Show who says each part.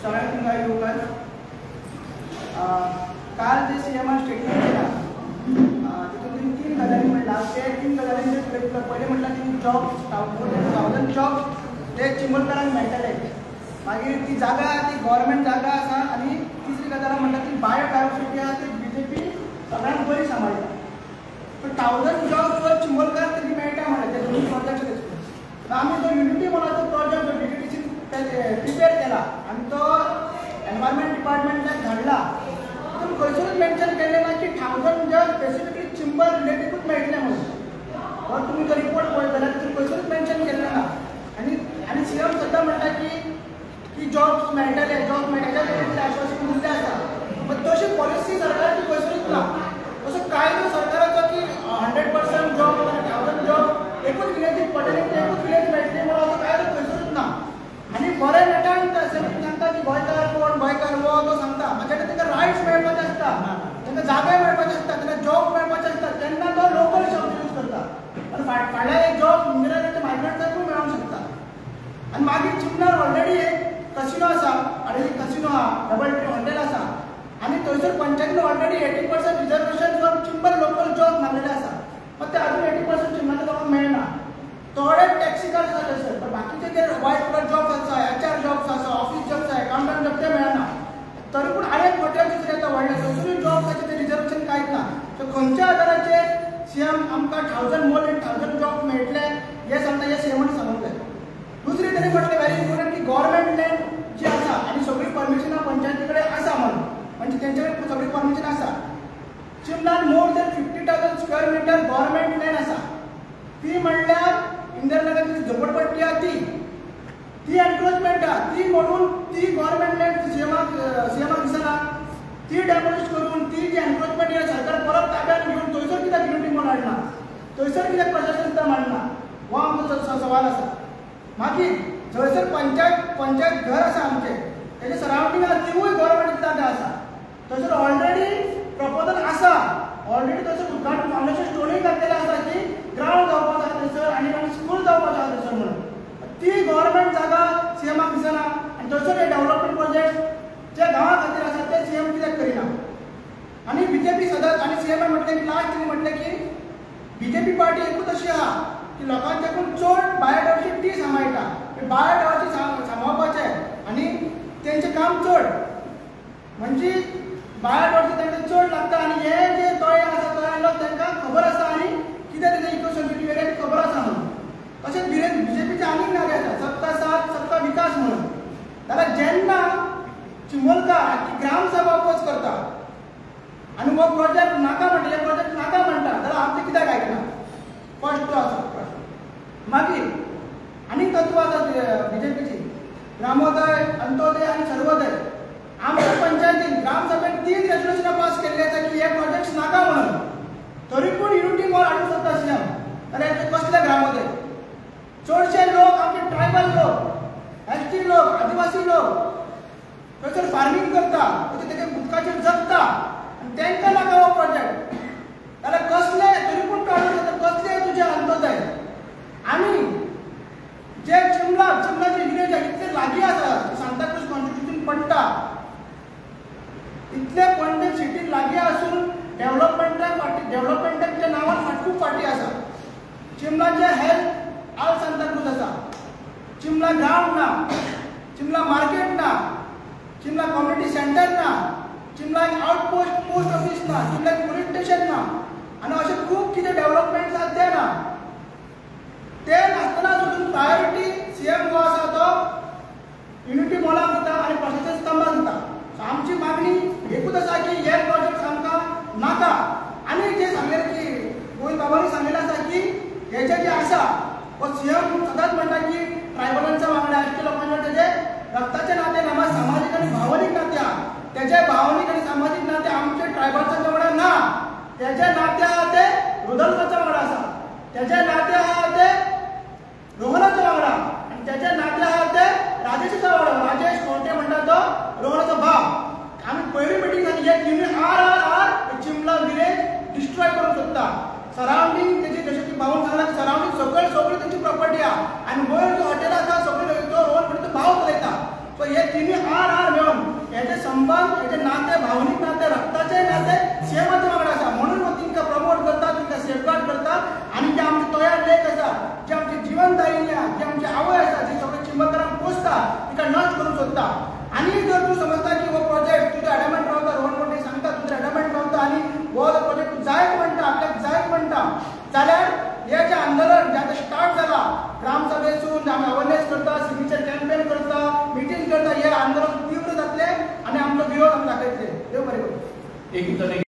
Speaker 1: सगळ्यांना योगदान काल जे सीएमआर स्टेटमेंट केला तिथून तीन गजाली म्हणला ते तीन गजालींचे पहिले म्हटलं की जॉब 1000 जॉब ते चिंबलकरांक मेळटले मागीर ती जागा ती गव्हर्मेंट जागा आसा आनी तिसरी गजाल म्हणटा ती बायोडायवर्सिटी आसा ती बीजेपी सगळ्यांक बरी सांबाळटा पण 1000 जॉब चिंबलकार तरी मेळटा म्हणटा ते दोन प्रोजेक्ट आमी तो युनिटी मॉलाचो प्रोजेक्ट बीजेपीसी प्रिपेर केला आणि तो एनवायरमेंट डिपार्टमेंटाक धाडला तितून खंयसरूच मेन्शन केल्लें ना की 1000 जॉब स्पेसिफिकली चिंबल रिलेटेडूच मेळटले म्हणून और तुमी तो रिपोर्ट पळयत जाल्यार तितून खंयसरूच मेन्शन केल्लें ना आनी सीएम सद्दां म्हणटा की जॉब्स मेळटले जॉब मेळटले आश्वासन दिल्लें आसा पण तशी पॉलिसी सरकाराची खंयसरूच ना असो कायदो सरकाराचो की 100% जॉब 1000 जॉब एकूच विलेजीक पडटले एकूच विलेज मेळटले म्हणून असो कायदो खंयसरूच ना आनी बरें नेटान सांगता की गोंयकार कोण गोंयकार वो तो सांगता म्हणजे ताका रायट्स मेळपाचे आसता ताका जागे मेळपाचे आसता ताका जॉब मेळपाचे आसता तेन्ना तो लोकल शब्द यूज करता आनी फाल्यां एक जॉब मिरराच्या मायग्रंट्सांकूय मेळोंक शकता आनी मागीर चिमणार ऑलरेडी एक कसिनो आसा आनी एक कसिनो आहा डबल ट्री हॉटेल आसा आनी थंयसर पंचायतीन already 80% reservation for Chimbel local job मारलेले आसा पण ते अजून 80% चिंबलाच्या लोकांक मेळना थोडे टॅक्सी कार्ड आसा थंयसर पण बाकीचे जे व्हायट कलर जॉब्स आसा HR जॉब्स आसा ऑफिस जॉब्स आसा अकाउंटंट जॉब ते मेळना तरी पूण आनीक हॉटेल दुसरे येता व्हडले थंयसरूय जॉब्साचे ते रिजर्वेशन कांयच ना सो खंयच्या आदाराचेर सीएम आमकां 1000 मोर दॅन 1000 जॉब मेळटले हे सांगता हे सीएमान सांगूंक जाय दुसरी तरी म्हटलें वेरी इम्पॉर्टंट की गव्हर्मेंट लँड जी आसा आनी सगळी परमिशनां पंचायती कडेन आसा म्हणून म्हणजे तेंचे कडेन सगळी परमिशन आसा चिमलान more than 50,000 square meter government land आसा ती म्हणल्यार इंदिरानगरची झोपडपट्टी आहा ती एनक्रोचमेंट आहा ती म्हणून ती गव्हर्मेंट लँड सीएमाक दिसना ती डॅमोलिश करून ती जी एनक्रोचमेंट हे सरकार परत ताब्यात घेवन थंयसर कित्याक युनिटी मॉल हाडना थंयसर कित्याक प्रशासन सुद्दां मांडना हो आमचो सवाल आसा मागीर थंयसर पंचायत घर आसा आमचें तेजे सरावंडींग आसा तिवूय गव्हर्मेंट जागा आसा थंयसर ऑलरेडी प्रपोजल आसा ऑलरेडी थंयसर उद्घाटन फाउंडेशन स्टोनूय घातलेलें आसा की ग्रावंड जावपाक जाय थंयसर आनी स्कूल जावपाक जाय थंयसर म्हणून ती गव्हर्मेंट जागा सीएमाक दिसना आनी थंयसर हे डेव्हलपमेंट प्रोजेक्ट जे गांवा खातीर आसा ते सीएम कित्याक करिना आनी बीजेपी सदांच आनी सीएमान म्हटलें की लास्ट तिणी म्हटलें की बीजेपी पार्टी एकूच अशी आहा की लोकांच्याकून चड बायोडायवर्सिटी ती सांबाळटा बायोडायवर्सिटी सांबाळपाचें आनी तेंचें काम चड म्हणजे बायोडायवर्सिटी तांकां चड लागता आनी हे जे तळे आसा तळे लोक तांकां खबर आसा आनी कितें तेजें इको सेन्सिटीव एरिया ती खबर आसा म्हणून तशेंच बीजेपीचे आनीक नारे आसा सबका साथ सबका विकास म्हणून जाल्यार जेन्ना चिंबलकार की ग्राम सभा अपोज करता आनी हो प्रोजेक्ट नाका म्हणटा हे प्रोजेक्ट नाका म्हणटा जाल्यार आमचें कित्याक आयकना फर्स्ट तो आसा प्रश्न मागीर आनीक तत्व आसा बीजेपीची ग्रामोदय अंत्योदय आनी सर्वोदय आमच्या पंचायतीन ग्राम सभेन 3 रेजोल्युशनां पास केल्ली आसा की हे प्रोजेक्ट्स नाका म्हणून तरी पूण युनिटी मॉल हाडूंक सोदता सीएम जाल्यार हेचे कसले ग्रामोदय चडशे लोक आमचे ट्रायबल लोक एसटी लोक आदिवासी लोक थंयसर फार्मींग करता तेजे उदकाचेर जगता आनी तांकां नाका हो प्रोजेक्ट जाल्यार कसले तरी पूण कसले तुजे अंत्योदय आनी जे चिमलाचे विलेज इतले लागीं आसा सांताक्रूज कॉन्स्टिट्युशन पडटा इतले पणजे सिटी लागीं आसून डेव्हलपमेंटाच्या नांवान खूब फाटी आसा चिमलाचे हेल्थ आल सांताक्रूज आसा चिमला ग्रावंड ना चिमला मार्केट ना चिमला कम्युनिटी सेंटर ना चिमला आउटपोस्ट पोस्ट ऑफिस ना चिमला पुलीस स्टेशन ना आनी अशें खूब कितें डेव्हलपमेंट आसा तें ना ते नासतना सुद्दां प्रायोरिटी सीएम जो आसा तो युनिटी मॉलाक दिता आनी प्रशासन स्तंभाक दिता सो आमची मागणी एकूच आसा की हे प्रोजेक्ट आमकां नाका आनी जे सांगलेलें की गोविंद बाबांनी सांगलेलें आसा की हे जे आसा हो सीएम सदांच म्हणटा की ट्रायबलांच्या वांगडा एसटी लोकांच्या तेजे रक्ताचे नाते ना सामाजीक आनी भावनीक नाते आहा तेजे भावनीक आनी सामाजीक नाते आमचे ट्रायबल्सांच्या वांगडा ना तेजे नाते आहा ते रुदल्फाच्या वांगडा आसा तेजे नाते आहा ते रोहनाच्या वांगडा आनी तेजे नाते आहा ते राजेशाच्या वांगडा राजेश कोणते म्हणटा तो रोहनाचो भाव आमी पयली मिटींग जाली एक युनिट आर चिमला विलेज डिस्ट्रॉय करूंक सोदता सरावंडींग तेजी जशें की भाऊन सांगला सरावंडींग सगळी तेंची प्रॉपर्टी आहा आनी वयर जो हॉटेल आसा सगळी तो हेचे संबंध हेचे नाते भावनीक नाते रक्ताचे नाते सेमच वांगडा आसा म्हणून हांव तिंका प्रमोट करता तिंका सेफगार्ड करता आनी जे आमचे तयार लेख आसा जे आमचे जिवनदायिनी आसा जी आमची आवय आसा जी सगळे चिंबलकारांक पोसता तिका नश्ट करूंक सोदता आनी जर तूं समजता की हो प्रोजेक्ट तुजो एडमेंट रावता रोहन मोठे सांगता तुजो एडमेंट रावता आनी हो जो प्रोजेक्ट जायत म्हणटा आपल्याक जायत म्हणटा जाल्यार हे जे आंदोलन जे आतां स्टार्ट जाला ग्रामसभेसून आमी अवेरनेस करता सिग्नेचर कॅम्पेन करता मिटींग करता हे आंदोलन तीव्र जातले आनी आमचो विरोध आमी दाखयतले देव बरें करूं.